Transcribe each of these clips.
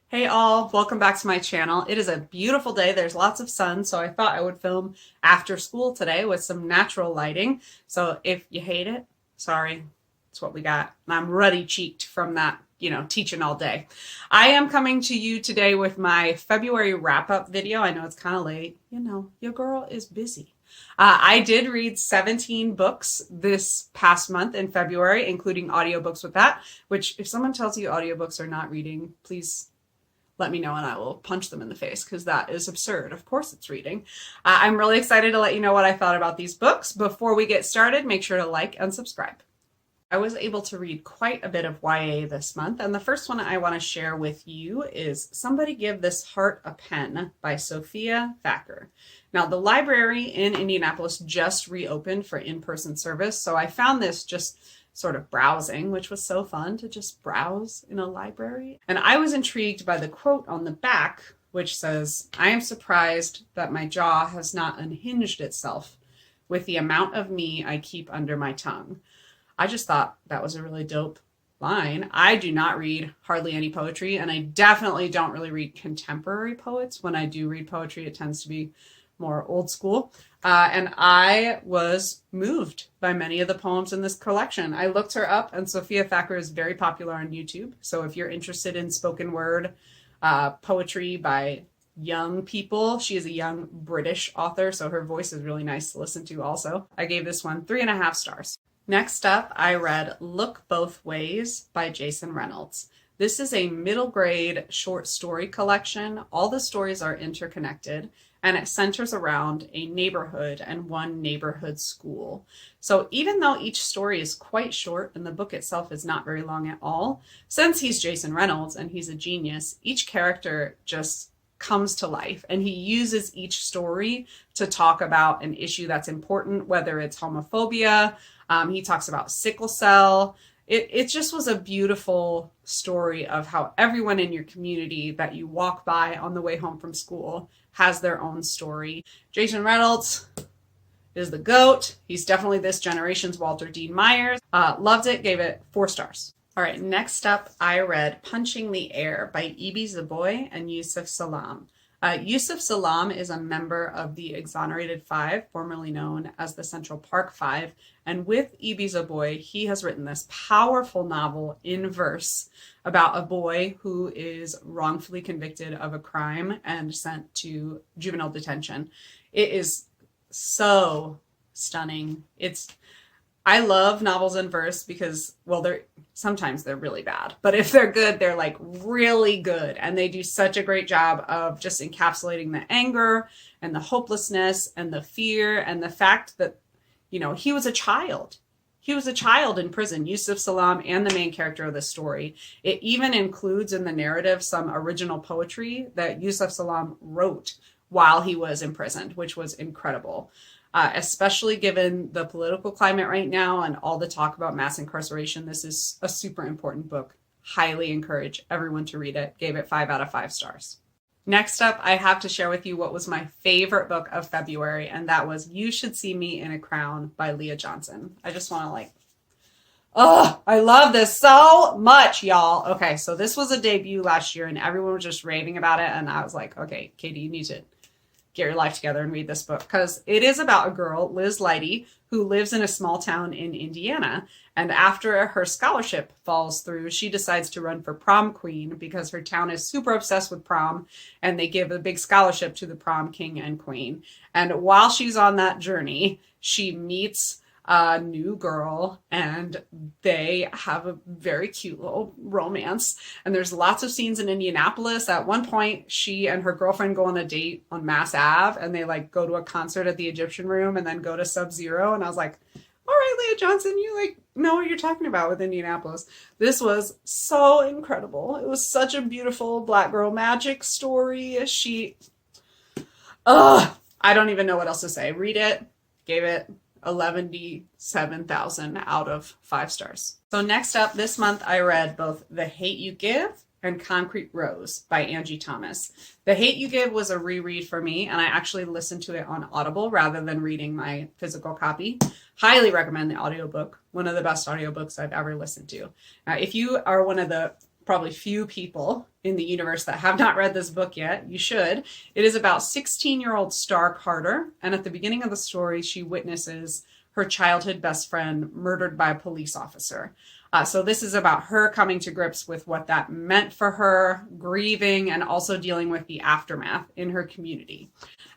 Hey all, welcome back to my channel. It is a beautiful day. There's lots of sun, so I thought I would film after school today with some natural lighting. So if you hate it, sorry, it's what we got. I'm ruddy cheeked from that, teaching all day. I am coming to you today with my February wrap-up video. I know it's kind of late. Your girl is busy. I did read 17 books this past month in February, including audiobooks with that, which if someone tells you audiobooks are not reading, please let me know and I will punch them in the face because that is absurd. Of course it's reading. I'm really excited to let you know what I thought about these books. Before we get started, make sure to like and subscribe. I was able to read quite a bit of YA this month, and the first one I want to share with you is Somebody Give This Heart a Pen by Sophia Thakur. Now, the library in Indianapolis just reopened for in-person service, so I found this just sort of browsing, which was so fun to just browse in a library. And I was intrigued by the quote on the back, which says, "I am surprised that my jaw has not unhinged itself with the amount of me I keep under my tongue." I just thought that was a really dope line. I do not read hardly any poetry, and I definitely don't really read contemporary poets. When I do read poetry, it tends to be more old school. And I was moved by many of the poems in this collection. I looked her up, and Sophia Thakur is very popular on YouTube. So if you're interested in spoken word poetry by young people, she is a young British author, so her voice is really nice to listen to also. I gave this one 3.5 stars. Next up, I read Look Both Ways by Jason Reynolds. This is a middle grade short story collection. All the stories are interconnected, and it centers around a neighborhood and one neighborhood school. So even though each story is quite short and the book itself is not very long at all, since he's Jason Reynolds and he's a genius, each character just comes to life, and he uses each story to talk about an issue that's important, whether it's homophobia. He talks about sickle cell. It just was a beautiful story of how everyone in your community that you walk by on the way home from school has their own story. Jason Reynolds is the GOAT. He's definitely this generation's Walter Dean Myers. Loved it, gave it 4 stars. All right, next up, I read Punching the Air by Zoboi and Yusef Salaam. Yusef Salaam is a member of the Exonerated Five, formerly known as the Central Park Five. And with Zoboi, he has written this powerful novel in verse about a boy who is wrongfully convicted of a crime and sent to juvenile detention. It is so stunning. I love novels in verse because, well, sometimes they're really bad, but if they're good, they're like really good. And they do such a great job of just encapsulating the anger and the hopelessness and the fear and the fact that, he was a child. He was a child in prison, Yusef Salaam, and the main character of the story. It even includes in the narrative some original poetry that Yusef Salaam wrote while he was imprisoned, which was incredible. Especially given the political climate right now and all the talk about mass incarceration. This is a super important book. Highly encourage everyone to read it. Gave it 5 out of 5 stars. Next up, I have to share with you what was my favorite book of February, and that was You Should See Me in a Crown by Leah Johnson. I just want to I love this so much, y'all. Okay, so this was a debut last year, and everyone was just raving about it, and I was like, okay, Katie, you need to get your life together and read this book, because it is about a girl, Liz Leidy, who lives in a small town in Indiana. And after her scholarship falls through, she decides to run for prom queen because her town is super obsessed with prom, and they give a big scholarship to the prom king and queen. And while she's on that journey, she meets a new girl, and they have a very cute little romance. And there's lots of scenes in Indianapolis. At one point, she and her girlfriend go on a date on Mass Ave, and they go to a concert at the Egyptian Room and then go to Sub-Zero. And I was like, all right, Leah Johnson, you know what you're talking about with Indianapolis. This was so incredible. It was such a beautiful Black girl magic story. I don't even know what else to say. Read it. Gave it 11,700 out of 5 stars. So next up this month, I read both The Hate You Give and Concrete Rose by Angie Thomas. The Hate You Give was a reread for me, and I actually listened to it on Audible rather than reading my physical copy. Highly recommend the audiobook. One of the best audiobooks I've ever listened to. If you are one of the probably few people in the universe that have not read this book yet. You should. It is about 16-year-old Star Carter, and at the beginning of the story, she witnesses her childhood best friend murdered by a police officer. So this is about her coming to grips with what that meant for her, grieving, and also dealing with the aftermath in her community.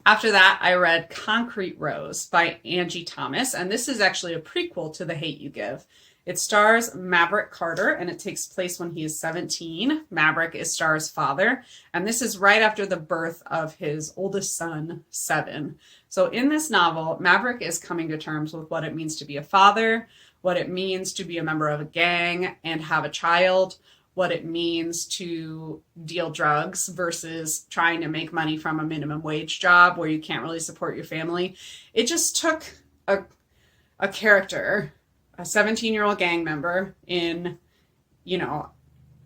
After that, I read Concrete Rose by Angie Thomas, and this is actually a prequel to The Hate You Give. It stars Maverick Carter, and it takes place when he is 17. Maverick is Star's father, and this is right after the birth of his oldest son, Seven. So in this novel, Maverick is coming to terms with what it means to be a father, what it means to be a member of a gang and have a child, what it means to deal drugs versus trying to make money from a minimum wage job where you can't really support your family. It just took a character, a 17-year-old gang member in,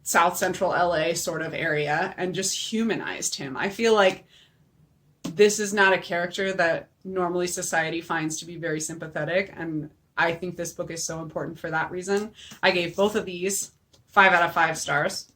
South Central LA sort of area, and just humanized him. I feel like this is not a character that normally society finds to be very sympathetic, and I think this book is so important for that reason. I gave both of these 5 out of 5 stars.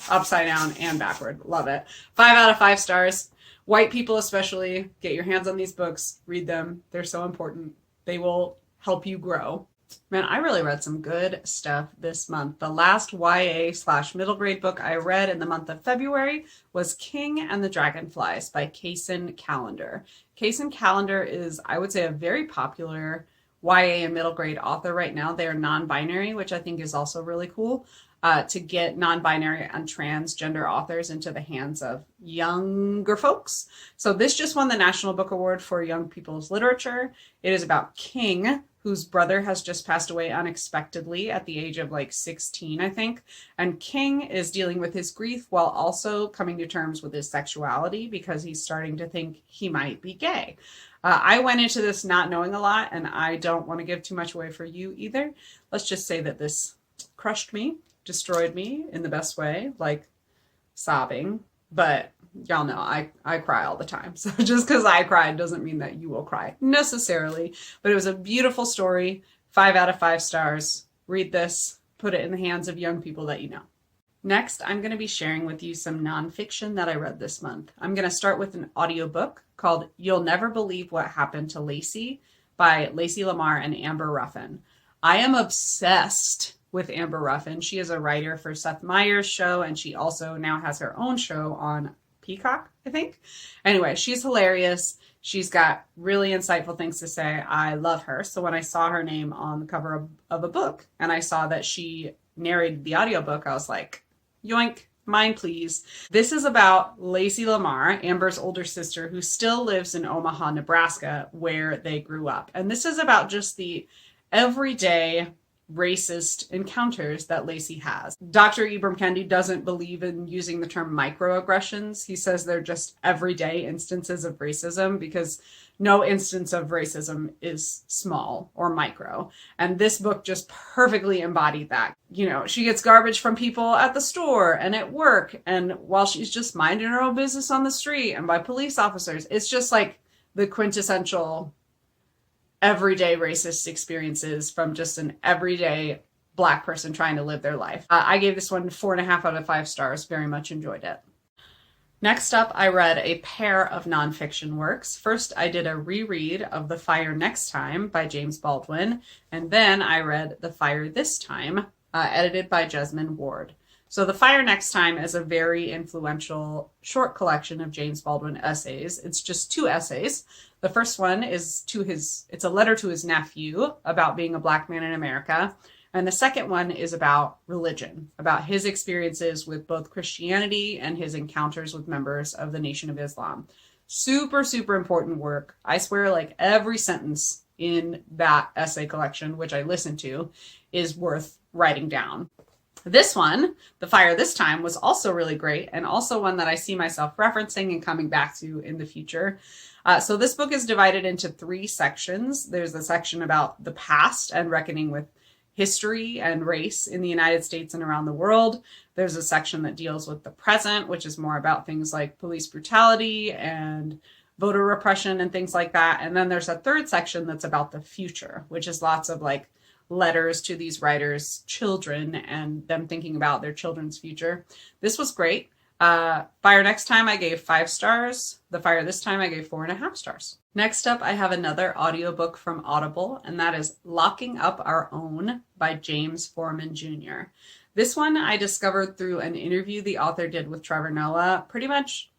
Upside down and backward. Love it. 5 out of 5 stars. White people especially, get your hands on these books. Read them. They're so important. They will help you grow. Man, I really read some good stuff this month. The last YA/middle grade book I read in the month of February was King and the Dragonflies by Kacen Callender. Kacen Callender is, I would say, a very popular YA and middle grade author right now. They are non-binary, which I think is also really cool, to get non-binary and transgender authors into the hands of younger folks. So this just won the National Book Award for Young People's Literature. It is about King, whose brother has just passed away unexpectedly at the age of 16, I think. And King is dealing with his grief while also coming to terms with his sexuality because he's starting to think he might be gay. I went into this not knowing a lot, and I don't want to give too much away for you either. Let's just say that this crushed me, destroyed me in the best way, sobbing. But y'all know I cry all the time. So just because I cried doesn't mean that you will cry necessarily. But it was a beautiful story. 5 out of 5 stars. Read this. Put it in the hands of young people that you know. Next, I'm going to be sharing with you some nonfiction that I read this month. I'm going to start with an audiobook called You'll Never Believe What Happened to Lacey by Lacey, Lamar, and Amber Ruffin. I am obsessed with Amber Ruffin. She is a writer for Seth Meyers' show, and she also now has her own show on Peacock, I think. Anyway, she's hilarious. She's got really insightful things to say. I love her. So when I saw her name on the cover of a book and I saw that she narrated the audiobook, I was like, yoink, mine please. This is about Lacey Lamar, Amber's older sister, who still lives in Omaha, Nebraska, where they grew up. And this is about just the everyday racist encounters that Lacey has. Dr. Ibram Kendi doesn't believe in using the term microaggressions. He says they're just everyday instances of racism because no instance of racism is small or micro. And this book just perfectly embodied that. She gets garbage from people at the store and at work, and while she's just minding her own business on the street and by police officers. It's just the quintessential everyday racist experiences from just an everyday Black person trying to live their life. I gave this one 4.5 out of 5 stars. Very much enjoyed it. Next up, I read a pair of nonfiction works. First, I did a reread of The Fire Next Time by James Baldwin, and then I read The Fire This Time, edited by Jessmyn Ward. So The Fire Next Time is a very influential short collection of James Baldwin essays. It's just 2 essays. The first one is it's a letter to his nephew about being a Black man in America. And the second one is about religion, about his experiences with both Christianity and his encounters with members of the Nation of Islam. Super, super important work. I swear, every sentence in that essay collection, which I listened to, is worth writing down. This one, The Fire This Time, was also really great, and also one that I see myself referencing and coming back to in the future. So this book is divided into 3 sections. There's a section about the past and reckoning with history and race in the United States and around the world. There's a section that deals with the present, which is more about things like police brutality and voter repression and things like that. And then there's a third section that's about the future, which is lots of letters to these writers' children and them thinking about their children's future. This was great. Fire Next Time I gave 5 stars. The Fire This Time I gave 4.5 stars. Next up, I have another audiobook from Audible, and that is Locking Up Our Own by James Foreman Jr. This one I discovered through an interview the author did with Trevor Noah. Pretty much,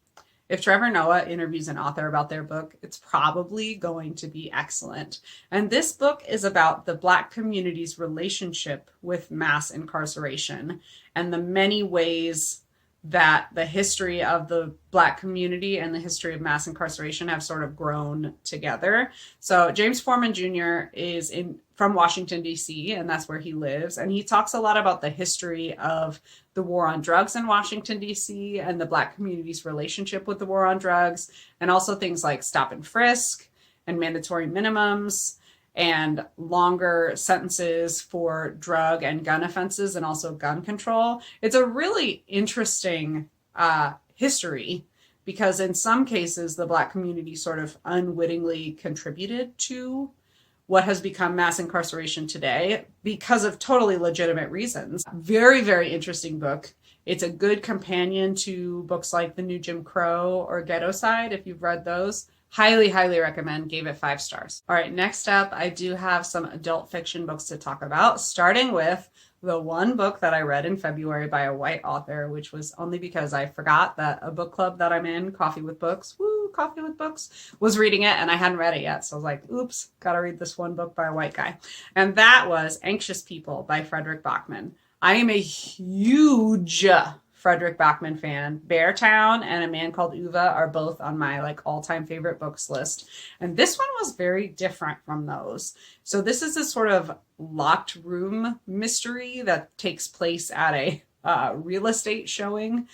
if Trevor Noah interviews an author about their book, it's probably going to be excellent. And this book is about the Black community's relationship with mass incarceration and the many ways that the history of the Black community and the history of mass incarceration have sort of grown together. So James Foreman Jr. is from Washington, D.C., and that's where he lives. And he talks a lot about the history of the war on drugs in Washington, D.C., and the Black community's relationship with the war on drugs, and also things like stop and frisk and mandatory minimums and longer sentences for drug and gun offenses, and also gun control. It's a really interesting history, because in some cases, the Black community sort of unwittingly contributed to what has become mass incarceration today because of totally legitimate reasons. Very, very interesting book. It's a good companion to books like The New Jim Crow or Ghetto Side, if you've read those. Highly, highly recommend. Gave it 5 stars. All right, next up, I do have some adult fiction books to talk about, starting with the one book that I read in February by a white author, which was only because I forgot that a book club that I'm in, Coffee with Books, Coffee with Books, was reading it, and I hadn't read it yet. So I was like, oops, gotta read this one book by a white guy. And that was Anxious People by Frederick Backman. I am a huge Frederick Backman fan. Beartown and A Man Called Uva are both on my all-time favorite books list. And this one was very different from those. So this is a sort of locked room mystery that takes place at a real estate showing.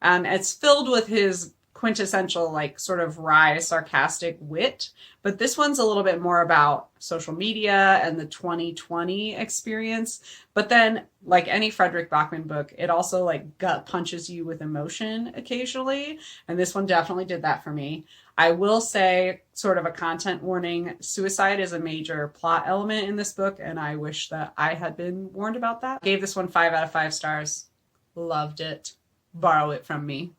And it's filled with his quintessential sort of wry, sarcastic wit. But this one's a little bit more about social media and the 2020 experience. But then, like any Frederick Backman book, it also gut punches you with emotion occasionally. And this one definitely did that for me. I will say, sort of a content warning, suicide is a major plot element in this book, and I wish that I had been warned about that. Gave this one 5 out of 5 stars. Loved it. Borrow it from me.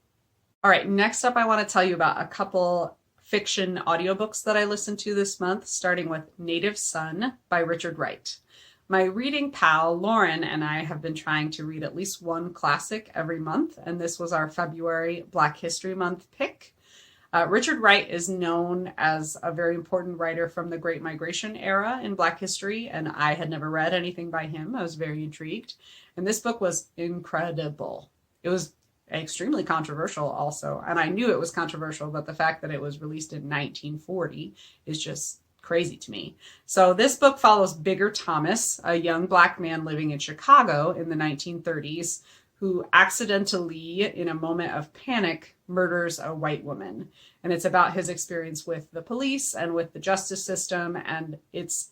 All right, next up, I want to tell you about a couple fiction audiobooks that I listened to this month, starting with Native Son by Richard Wright. My reading pal, Lauren, and I have been trying to read at least one classic every month, and this was our February Black History Month pick. Richard Wright is known as a very important writer from the Great Migration era in Black history, and I had never read anything by him. I was very intrigued, and this book was incredible. It was extremely controversial also, and I knew it was controversial, but the fact that it was released in 1940 is just crazy to me. So this book follows Bigger Thomas, a young Black man living in Chicago in the 1930s, who accidentally, in a moment of panic, murders a white woman. And it's about his experience with the police and with the justice system, and it's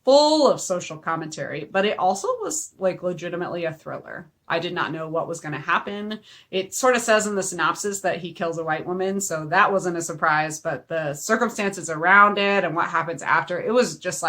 full of social commentary, but it also was legitimately a thriller. I did not know what was going to happen. It sort of says in the synopsis that he kills a white woman, so that wasn't a surprise, but the circumstances around it and what happens after, it was just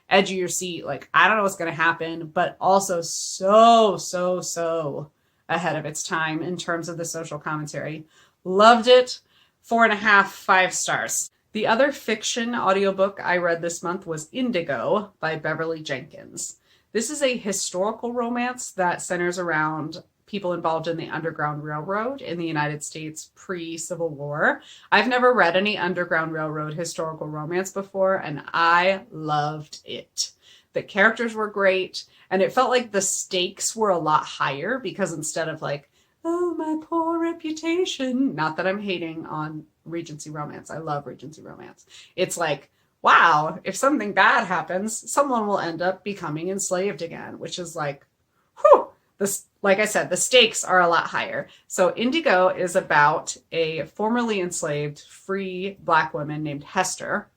edge of your seat. I don't know what's going to happen, but also so ahead of its time in terms of the social commentary. Loved it. 4.5, 5 stars. The other fiction audiobook I read this month was Indigo by Beverly Jenkins. This is a historical romance that centers around people involved in the Underground Railroad in the United States pre-Civil War. I've never read any Underground Railroad historical romance before, and I loved it. The characters were great, and it felt like the stakes were a lot higher because instead of oh, my poor reputation, not that I'm hating on Regency romance. I love Regency romance. It's wow, if something bad happens, someone will end up becoming enslaved again, which is whew, this, like I said, the stakes are a lot higher. So Indigo is about a formerly enslaved free Black woman named Hester,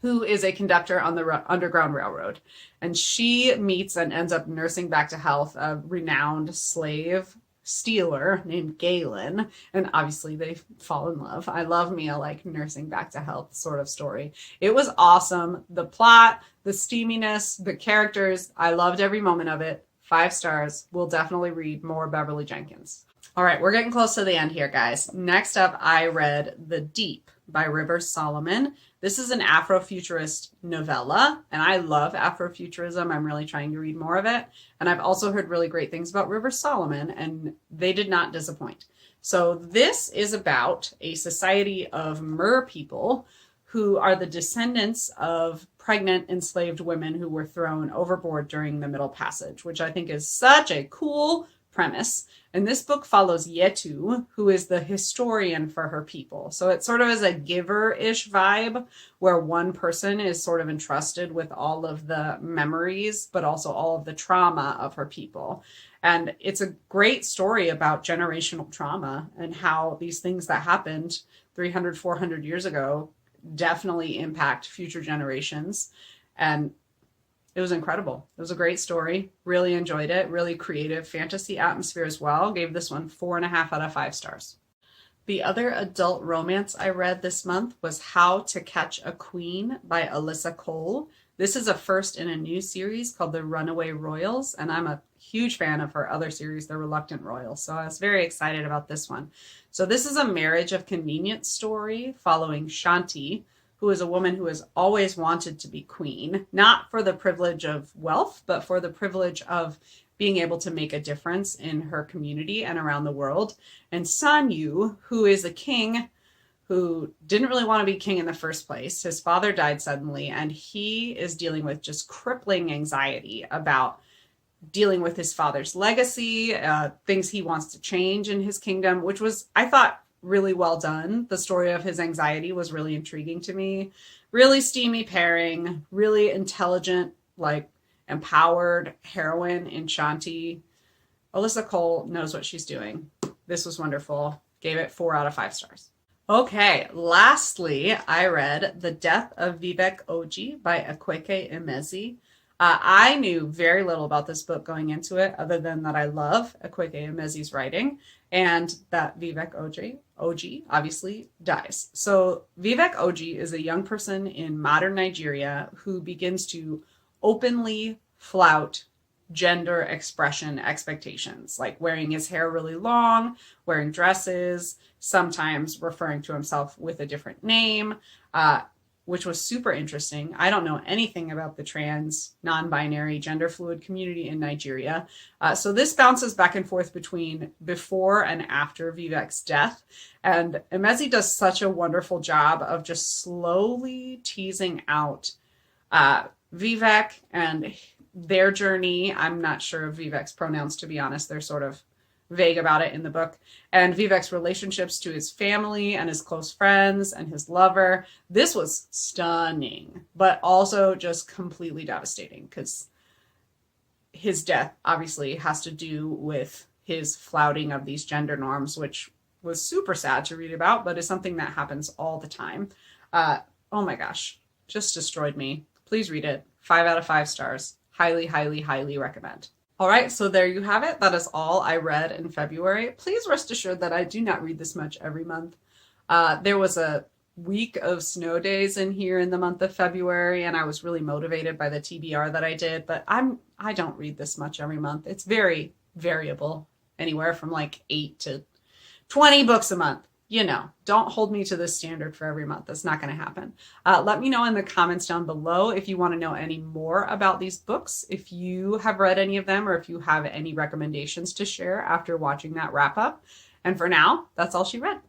who is a conductor on the Underground Railroad. And she meets and ends up nursing back to health a renowned slave stealer named Galen, and obviously they fall in love. I love me a like nursing back to health sort of story. It was awesome. The plot, the steaminess, the characters, I loved every moment of it. 5 stars. We'll definitely read more Beverly Jenkins. All right, we're getting close to the end here, guys. Next up, I read The Deep by Rivers Solomon. This is an Afrofuturist novella, and I love Afrofuturism. I'm really trying to read more of it. And I've also heard really great things about Rivers Solomon, and they did not disappoint. So this is about a society of mer people who are the descendants of pregnant enslaved women who were thrown overboard during the Middle Passage, which I think is such a cool premise. And this book follows Yetu, who is the historian for her people. So it sort of is a giver-ish vibe where one person is sort of entrusted with all of the memories, but also all of the trauma of her people. And it's a great story about generational trauma and how these things that happened 300, 400 years ago definitely impact future generations. And it was incredible. It was a great story. Really enjoyed it. Really creative fantasy atmosphere as well. Gave this one 4.5 out of 5 stars. The other adult romance I read this month was How to Catch a Queen by Alyssa Cole. This is a first in a new series called The Runaway Royals, and I'm a huge fan of her other series, The Reluctant Royals, so I was very excited about this one. So this is a marriage of convenience story following Shanti, who is a woman who has always wanted to be queen, not for the privilege of wealth, but for the privilege of being able to make a difference in her community and around the world. And Sanyu, who is a king who didn't really want to be king in the first place. His father died suddenly, and he is dealing with just crippling anxiety about dealing with his father's legacy, things he wants to change in his kingdom, which was, I thought, really well done. The story of his anxiety was really intriguing to me. Really steamy pairing, really intelligent, like empowered heroine in Shanti. Alyssa Cole knows what she's doing. This was wonderful. Gave it 4 out of 5 stars. Okay, lastly, I read The Death of Vivek Oji by Akwaeke Emezi. I knew very little about this book going into it, other than that I love Akwaeke Emezi's writing and that Vivek Oji obviously dies. So Vivek Oji is a young person in modern Nigeria who begins to openly flout gender expression expectations, like wearing his hair really long, wearing dresses, sometimes referring to himself with a different name, which was super interesting. I don't know anything about the trans, non-binary, gender fluid community in Nigeria. So this bounces back and forth between before and after Vivek's death. And Emezi does such a wonderful job of just slowly teasing out Vivek and their journey. I'm not sure of Vivek's pronouns, to be honest. They're sort of vague about it in the book. And Vivek's relationships to his family and his close friends and his lover. This was stunning, but also just completely devastating because his death obviously has to do with his flouting of these gender norms, which was super sad to read about, but is something that happens all the time. Oh my gosh, just destroyed me. Please read it. 5 out of 5 stars. Highly, highly, highly recommend. All right, so there you have it. That is all I read in February. Please rest assured that I do not read this much every month. There was a week of snow days in here in the month of February, and I was really motivated by the TBR that I did, but I don't read this much every month. It's very variable, anywhere from like 8 to 20 books a month. You know, don't hold me to this standard for every month. That's not going to happen. Let me know in the comments down below if you want to know any more about these books, if you have read any of them, or if you have any recommendations to share after watching that wrap up. And for now, that's all she read.